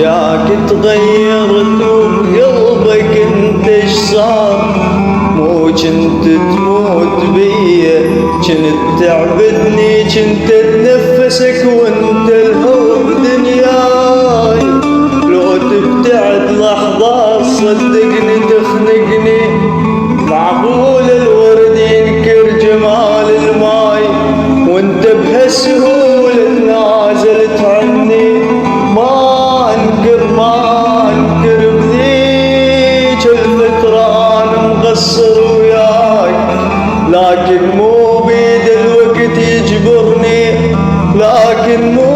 جاك تغيرت وبقلبك انت ايش صار؟ مو جنت تموت بيا جنت تعبدني جنت تنفسك وانت الهوى بدنياي. لو تبتعد لحظة صدقني تخنقني، معقول الورد ينكر جمال الماي وانت بهالسهولة نازلت عني؟ ما انكر بذيك الفترة انا مقصر وياك، لكن مو بيد الوقت يجبرني، لكن مو